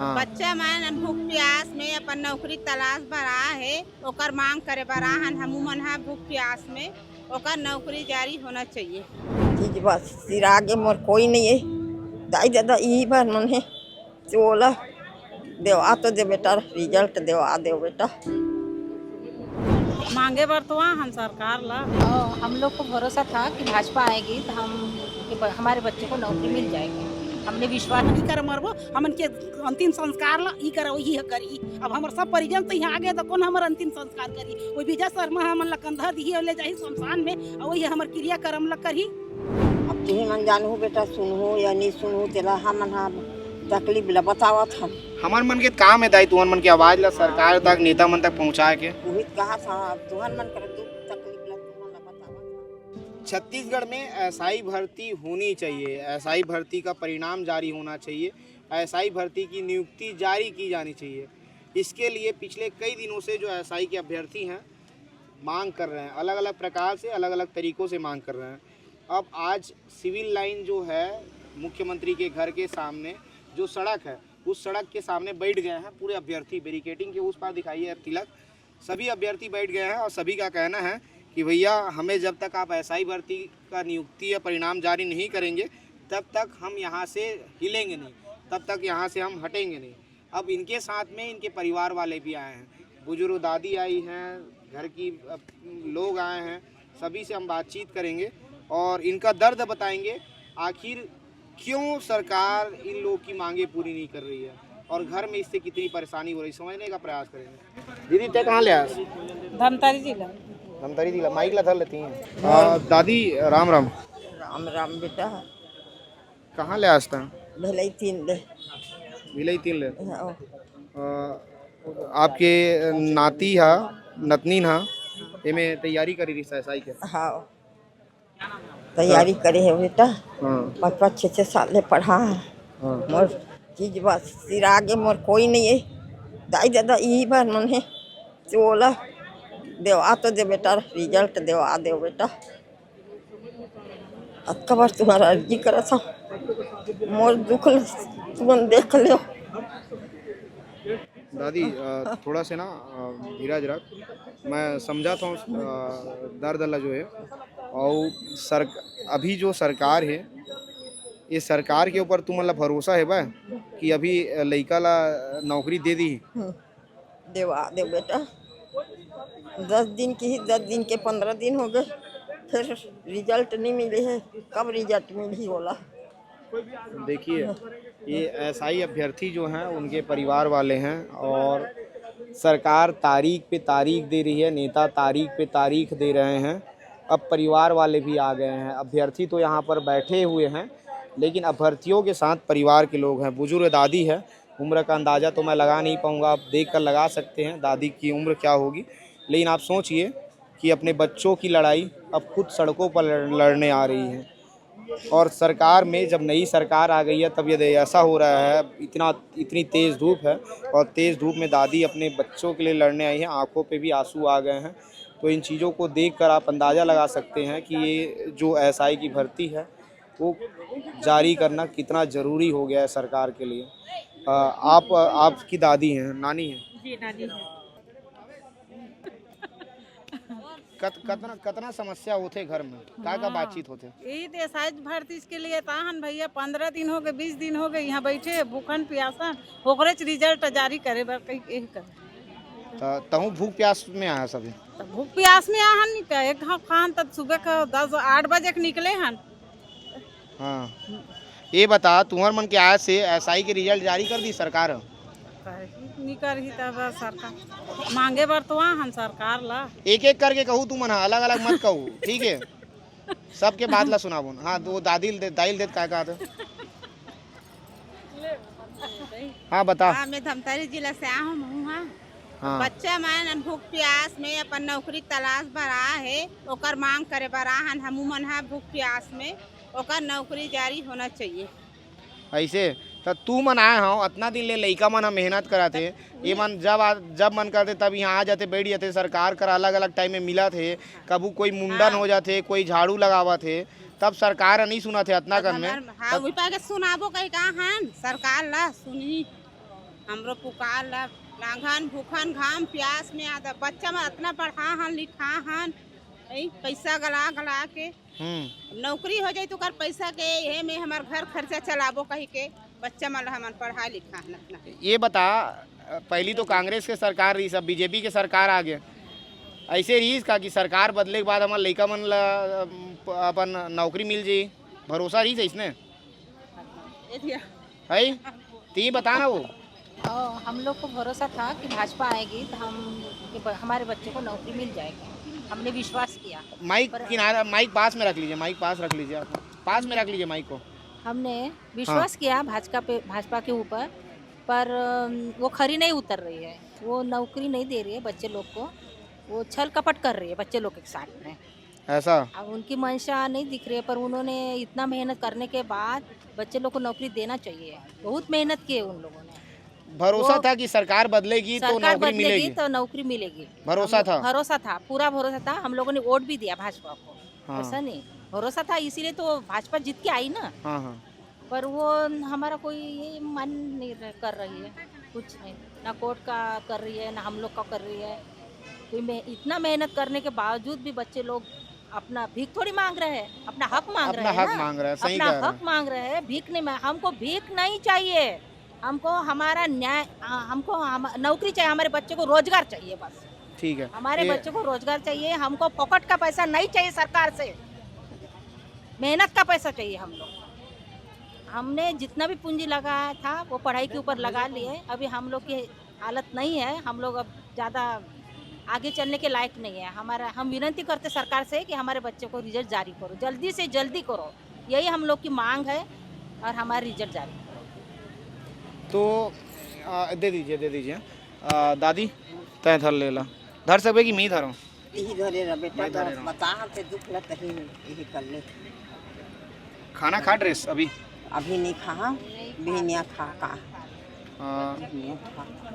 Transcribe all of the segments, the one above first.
हाँ। बच्चा मन भूख प्यास में अपन नौकरी तलाश बरा है, ओकर मांग करे बरा हन हमू मन हा भूख प्यास में ओकर नौकरी जारी होना चाहिए। चीज बस फिर आगे मोर कोई नहीं है। दाई दादा यही बार मन है चोला देवा तो दे बेटा, रिजल्ट देवा दे बेटा। मांगे बर तो हम सरकार ला हम लोग को भरोसा था कि भाजपा आएगी तो हमारे बच्चे को नौकरी मिल जाएगी। हमने विश्वास ई कर मरबो हमन के अंतिम संस्कार ला ई कर वही करी। अब हमर सब परिजन तो यहाँ आगे तो कौन हमर अंतिम संस्कार करी। कोई विजय शर्मा हमन ला कंधा दी ले जाही शमशान में और वही हमर क्रिया कर्म ला करी। अब तुम्हें मन जानू बेटा, सुनू या नहीं सुनू तेरा हमन हा तकलीफ ला बतावत हम। हमार मन के काम है दाई तुहन मन की आवाज ला सरकार तक नेता मन तक पहुँचाए के। उहित कहा था तुहन मन कर दुख तकलीफ ला तुमन ला बतावत। छत्तीसगढ़ में एसआई भर्ती होनी चाहिए, एसआई भर्ती का परिणाम जारी होना चाहिए, एसआई भर्ती की नियुक्ति जारी की जानी चाहिए। इसके लिए पिछले कई दिनों से जो एसआई के अभ्यर्थी हैं मांग कर रहे हैं, अलग अलग प्रकार से अलग अलग तरीक़ों से मांग कर रहे हैं। अब आज सिविल लाइन जो है मुख्यमंत्री के घर के सामने जो सड़क है उस सड़क के सामने बैठ गए हैं पूरे अभ्यर्थी। बैरिकेडिंग के उस पार दिखाइए तिलक, सभी अभ्यर्थी बैठ गए हैं और सभी का कहना है कि भैया हमें जब तक आप एसआई भर्ती का नियुक्ति या परिणाम जारी नहीं करेंगे तब तक हम यहाँ से हिलेंगे नहीं, तब तक यहाँ से हम हटेंगे नहीं। अब इनके साथ में इनके परिवार वाले भी आए हैं, बुजुर्ग दादी आई हैं, घर की लोग आए हैं, सभी से हम बातचीत करेंगे और इनका दर्द बताएंगे आखिर क्यों सरकार इन लोगों की मांगे पूरी नहीं कर रही है और घर में इससे कितनी परेशानी हो रही, समझने का प्रयास करेंगे। दीदी ते कहाँ ले आए? धमतारी जिला धमतारी जिला। माइक ला धर लेती हैं। दादी राम राम। राम राम बेटा। कहाँ ले आस्ता? भले तीन ले भिलई तीन ले। हाँ। आपके नाती हा नतनीन हा एमे तैयारी करी रही एसआई के। हाँ तैयारी करे है बेटा। हाँ 5-6 साल ले पढ़ा है। हाँ। मोर चीज बस फिर आगे मोर कोई नहीं है। दाई दादा यही बार मन है चोला देवा तो दे बेटा, रिजल्ट देवा दे बेटा। अक्का बार तुम्हारा अर्जी करा था मोर दुख तुम देख लो। दादी थोड़ा से ना धीरज रख, मैं समझा था दर्द अल्लाह जो है। और अभी जो सरकार है ये सरकार के ऊपर तुम मतलब भरोसा है बा कि अभी लड़का ला नौकरी दे दी? देवा दे बेटा। 10 दिन की ही 10 दिन के 15 दिन हो गए फिर रिजल्ट नहीं मिले है। कब रिजल्ट मिली होला? देखिए ये एसआई अभ्यर्थी जो हैं उनके परिवार वाले हैं और सरकार तारीख पे तारीख दे रही है, नेता तारीख पे तारीख दे रहे हैं। अब परिवार वाले भी आ गए हैं। अभ्यर्थी तो यहाँ पर बैठे हुए हैं लेकिन अभ्यर्थियों के साथ परिवार के लोग हैं। बुजुर्ग दादी है, उम्र का अंदाज़ा तो मैं लगा नहीं पाऊँगा, आप देख कर लगा सकते हैं दादी की उम्र क्या होगी। लेकिन आप सोचिए कि अपने बच्चों की लड़ाई अब खुद सड़कों पर लड़ने आ रही है। और सरकार में जब नई सरकार आ गई है तब ये ऐसा हो रहा है, इतनी तेज़ धूप है और तेज़ धूप में दादी अपने बच्चों के लिए लड़ने आई हैं। आंखों पे भी आंसू आ गए हैं। तो इन चीज़ों को देखकर आप अंदाज़ा लगा सकते हैं कि ये जो एसआई की भर्ती है वो जारी करना कितना ज़रूरी हो गया है सरकार के लिए। आपकी दादी हैं, नानी हैं? जी नानी है। कतना समस्या होते घर में, का बातचीत होते? यही तो एसआई भर्ती के लिए ताहन भैया 15 दिन हो गए 20 दिन हो गए यहाँ बैठे भूखन प्यासन ओकरे रिजल्ट जारी करे बर यही कर तहु भूख प्यास में आया सभी। भूख प्यास में आहन नहीं पे एक खान तब सुबह का 10-8 बजे के निकले हन। हाँ ये बता तुम्हार मन के आय से एसआई के रिजल्ट जारी कर दी सरकार? नहीं कर ही तब सरकार मांगे बर तो हम सरकार ला एक एक करके कहूँ तुम ना, अलग अलग मत कहूँ, ठीक है? सबके बात ला सुनाबो। हाँ दो दादी दे क्या कहा? हाँ बता। हाँ मैं धमतारी जिला से आया हूँ। हाँ। बच्चा मन भूख प्यास में अपन नौकरी तलाश बरा है, ओकर मांग करे बरा हन हमू मन हा भूख प्यास में ओकर नौकरी जारी होना चाहिए। ऐसे तो तू मन आए हो इतना दिन ले लइका मन मेहनत कराते ये मन जब मन करते तब यहाँ आ जाते बैठ जाते। सरकार कर अलग अलग टाइम में मिला थे, कबू कोई मुंडन हो जाते, कोई झाड़ू लगावा थे, तब सरकार नहीं सुना थे इतना कर में। हाँ वही पाके सुनाबो कहीं कहा हन सरकार ला सुनी हमरो पुकार ला लांघन भूखन घाम प्यास में आदा बच्चा में इतना पढ़ा हन लिखा हन पैसा गला गला के नौकरी हो जाए तो कर पैसा के ये में हमार घर खर्चा चलाबो कही के बच्चा मन हमन पढ़ा लिखा हन अपना। ये बता, पहली तो कांग्रेस के सरकार रही, सब बीजेपी के सरकार आ गया, ऐसे रही का कि सरकार बदले के बाद हमारे लड़का मन ला अपन नौकरी मिल जाई, भरोसा रही इसने है? ती बता ना वो। और हम लोग को भरोसा था कि भाजपा आएगी तो हमारे बच्चे को नौकरी मिल जाएगी, हमने विश्वास किया। माइक किनारा, माइक पास में रख लीजिए, माइक पास रख लीजिए, आप पास में रख लीजिए माइक को। हमने विश्वास किया भाजपा के ऊपर, पर वो खरी नहीं उतर रही है, वो नौकरी नहीं दे रही है बच्चे लोग को, वो छल कपट कर रही है बच्चे लोग के साथ में ऐसा। अब उनकी मंशा नहीं दिख रही है, पर उन्होंने इतना मेहनत करने के बाद बच्चे लोग को नौकरी देना चाहिए, बहुत मेहनत की है उन लोगों ने। भरोसा था कि सरकार बदलेगी तो नौकरी मिलेगी, तो नौकरी मिलेगी, भरोसा था, पूरा भरोसा था। हम लोगों ने वोट भी दिया भाजपा को, हाँ। ऐसा नहीं, भरोसा था, इसीलिए तो भाजपा जीत के आई ना। हाँ। पर वो हमारा कोई ये मन नहीं कर रही है, कुछ नहीं, ना कोर्ट का कर रही है ना हम लोग का कर रही है। कोई इतना मेहनत करने के बावजूद भी बच्चे लोग अपना भीख थोड़ी मांग रहे हैं, अपना हक मांग रहे हैं, अपना हक मांग रहे हैं, सही कह रहे हैं। अपना हक मांग रहे हैं, भीख नहीं। हमको भीख नहीं चाहिए, हमको हमारा न्याय, हमको नौकरी चाहिए, हमारे बच्चे को रोजगार चाहिए बस। ठीक है, हमारे बच्चे को रोजगार चाहिए, हमको पॉकेट का पैसा नहीं चाहिए सरकार से, मेहनत का पैसा चाहिए हम लोग। हमने जितना भी पूंजी लगाया था वो पढ़ाई के ऊपर लगा लिए, अभी हम लोग की हालत नहीं है, हम लोग अब ज़्यादा आगे चलने के लायक नहीं है। हम विनती करते सरकार से कि हमारे बच्चे को रिजल्ट जारी करो, जल्दी से जल्दी करो, यही हम लोग की मांग है, और हमारा रिजल्ट जारी करो। तो दे दीजिए दादी, तय धर ले ला, धर सकते कि मैं धरूँ? यही धरे रह बेटा, बता ते दुख लग कहीं यही कर ले। खाना खा ड्रेस अभी नहीं खा, बिहनिया खा का।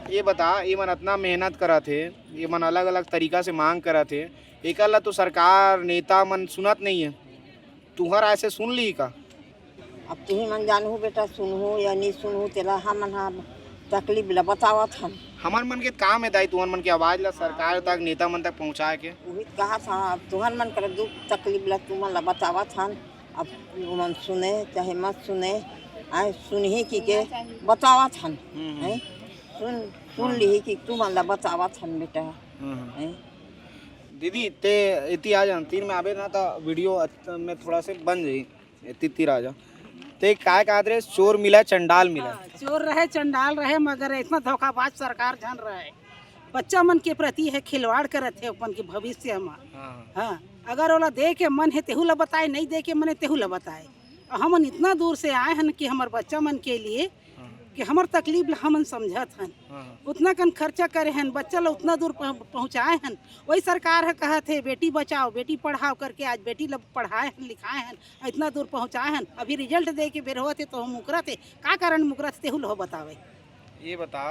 ये बता, ये मन इतना मेहनत करा थे, ये मन अलग अलग तरीका से मांग करा थे, एक ला तो सरकार नेता मन सुनत नहीं है, तुहर ऐसे सुन ली का? अब तू ही मन जानू बेटा, सुनहू या नहीं सुनहू, तेरा हम तकलीफ ला बतावत हम। हमार मन के काम है दाई, तुहर मन की आवाज ला सरकार तक, नेता मन तक पहुँचाए के। वही कहा था, अब तुहर मन कर दुख तकलीफ ला तुम ला बतावत हन। अब मन सुने चाहे मत सुने, आए सुन ही की के बतावत हन, सुन ली की तुम ला बतावत हन बेटा। दीदी ते इतनी आ जा, तीन में आवे ना तो वीडियो में थोड़ा से बन जाई, तीर आ जा। ते काय कहत रहे, चोर मिला चंडाल मिला। चोर रहे चंडाल रहे, मगर इतना धोखाबाज सरकार जान रहा है, बच्चा मन के प्रति है खिलवाड़ करत है अपन के भविष्य हमार। हाँ, अगर ओला दे के मन है तेहू ला बताए, नहीं दे के मन है तेहू ला बताए। हमन इतना दूर से आए हन कि हमार बच्चा मन के लिए कि हमार तकलीफ ला हमन समझत हन, उतना कन खर्चा करे हन, बच्चा ला उतना दूर पहुँचाए हन। वही सरकार है कहत है बेटी बचाओ बेटी पढ़ाओ करके, आज बेटी ला पढ़ाए हन लिखाए हन, इतना दूर पहुँचाए हन। अभी रिजल्ट दे के बेर होते तो हम मुकरत है, का कारण मुकरत तेहू ला बतावे। ये बता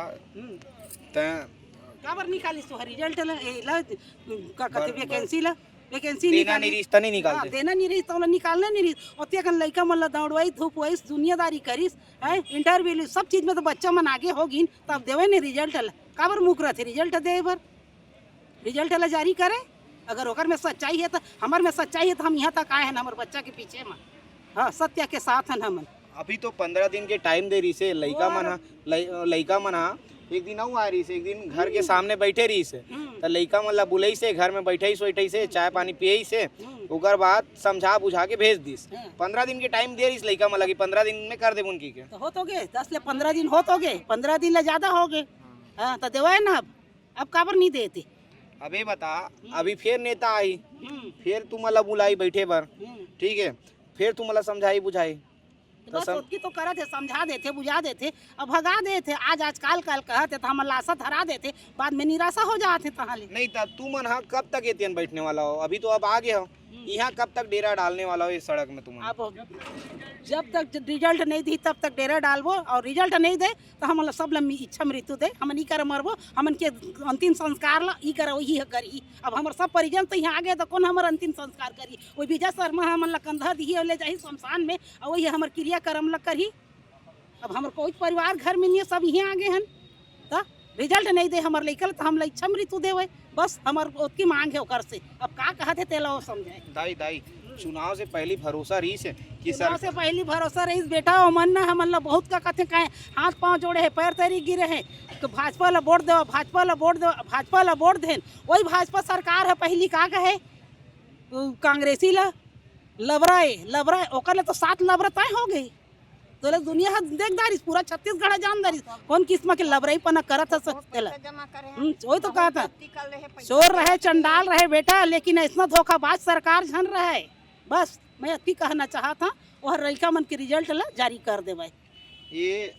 काबर निकालिस तो रिजल्ट ला का कहते वैकेंसी ला, वैकेंसी देना नहीं रिश्ता नहीं निकालते, देना नहीं रही तो निकालना नहीं रही। ओते कन लइका मन ला दौड़वाई धूपवाई दुनियादारी करिस है, इंटरव्यू सब चीज में तो बच्चा मन आगे होगिन, तब देवे नहीं रिजल्ट ला। काबर मुकरत है रिजल्ट दे बर, रिजल्ट ला जारी करे। अगर ओकर में सच्चाई है तो, हमार में सच्चाई है तो हम यहाँ तक आए हैं, हमारे बच्चा के पीछे में। हाँ, सत्य के साथ हैं हमन। अभी तो 15 दिन के टाइम दे रही से लइका मन एक दिन आ रही से, एक दिन घर के सामने बैठे रही से, तो लइका मन ला बुलई से, घर में बैठे सोइठई से, चाय पानी पियई से, ओकर बाद समझा बुझा के भेज दीस। 15 दिन के टाइम दे रही लइका मन लगी, 15 दिन में कर दे उनकी के तो हो तो गए 10 ले 15 दिन हो तो गए, 15 दिन ला ज्यादा हो गए। हाँ, तो देवाए ना, अब काबर नहीं देते। अबे बता, अभी फिर नेता आई, फिर तुम ला बुलाई बैठे बर, ठीक है, फिर तुम ला समझाई बुझाई, बस उसकी तो करत है, समझा देते बुझा देते, अब भगा देते। आज काल कहते तो हम लाशा हरा देते, बाद में निराशा हो जाते। तहाले नहीं था तू मन हाँ कब तक एतियन बैठने वाला हो? अभी तो अब आगे हो, यहाँ कब तक डेरा डालने वाला हो इस सड़क में तुम? अब जब तक रिजल्ट नहीं दी तब तक डेरा डालबो, और रिजल्ट नहीं दे तो हम सब लम्बी इच्छा मृत्यु दे, हम ई कर मरबो, हमन के अंतिम संस्कार ला ई कर वही करी। अब हमार सब परिजन तो यहाँ आगे तो कौन हमार अंतिम संस्कार करी? वही विजय शर्मा हमन ला कंधा दी ले जाही शमशान में, और वही हमार क्रियाक्रम ला करी। अब हमार कोई परिवार घर में नहीं है, सब यहाँ आगे हन। तो रिजल्ट नहीं दे हमारे लइका तो हम इच्छा मृत्यु देवे बस हमार ओतकी मांग है ओकर से अब का कहते तेला वो समझे दाई चुनाव से पहली भरोसा रही से कि चुनाव से पहली भरोसा रही बेटा ओ मन ना हमन ला बहुत का कहते काहे हाथ पांव जोड़े है पैर तरी गिरे हैं तो भाजपा ला वोट दो भाजपा ला वोट दो भाजपा ला वोट देन वही भाजपा सरकार है पहली का कहे कांग्रेसी ला लबराए ओकर ले तो 7 लबरताएं हो गई तो ले दुनिया देखदारी पूरा छत्तीसगढ़ जानदारी कौन किस्म के लबराई पना करत है तेला वही तो कहा था चोर रहे चंडाल रहे बेटा लेकिन ऐसा धोखाबाज सरकार झन रहे बस मैं अति कहना चाहता वह लड़का मन के रिजल्ट ला जारी कर देवे ये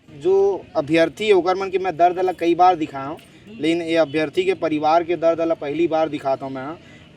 जो अभ्यर्थी है ओकर मन के मैं दर्द ला कई बार दिखाया हूँ लेकिन ये अभ्यर्थी के परिवार के दर्द ला पहली बार दिखाता हूँ मैं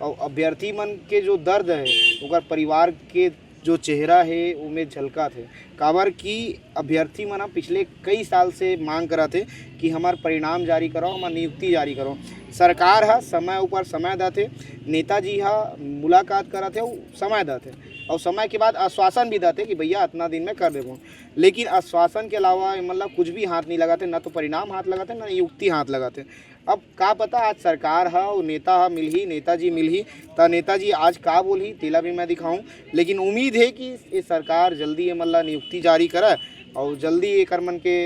और अभ्यर्थी मन के जो दर्द है ओकर परिवार के जो चेहरा है उमें झलका थे काबर की अभ्यर्थी मना पिछले कई साल से मांग करा थे कि हमार परिणाम जारी करो हमार नियुक्ति जारी करो सरकार है समय ऊपर समय दाते नेताजी हा मुलाकात करा थे समय दाते और समय के बाद आश्वासन भी दाते कि भैया इतना दिन में कर देबो लेकिन आश्वासन के अलावा मतलब कुछ भी हाथ नहीं लगाते ना तो परिणाम हाथ लगाते ना नियुक्ति हाथ लगाते अब का पता आज सरकार है और नेता है मिल ही नेताजी मिल ही तो नेताजी आज का बोल ही तेला भी मैं दिखाऊं लेकिन उम्मीद है कि ये सरकार जल्दी ये मतलब नियुक्ति जारी करे और जल्दी एक मन के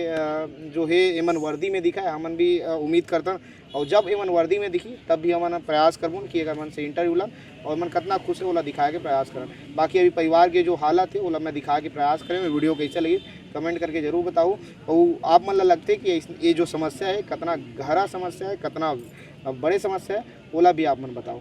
जो है एमन वर्दी में दिखाए हमन भी उम्मीद करता और जब एमन वर्दी में दिखी तब भी हमन प्रयास करबो कि एक मन से इंटरव्यू ला और मन कितना खुश है वो दिखाए के प्रयास करें बाकी अभी परिवार के जो हालत है वो मैं दिखा के प्रयास करें वीडियो कैसे लगी कमेंट करके जरूर बताओ और आप मन लगते कि ये जो समस्या है कितना गहरा समस्या है कितना बड़े समस्या है वो भी आप मन बताओ।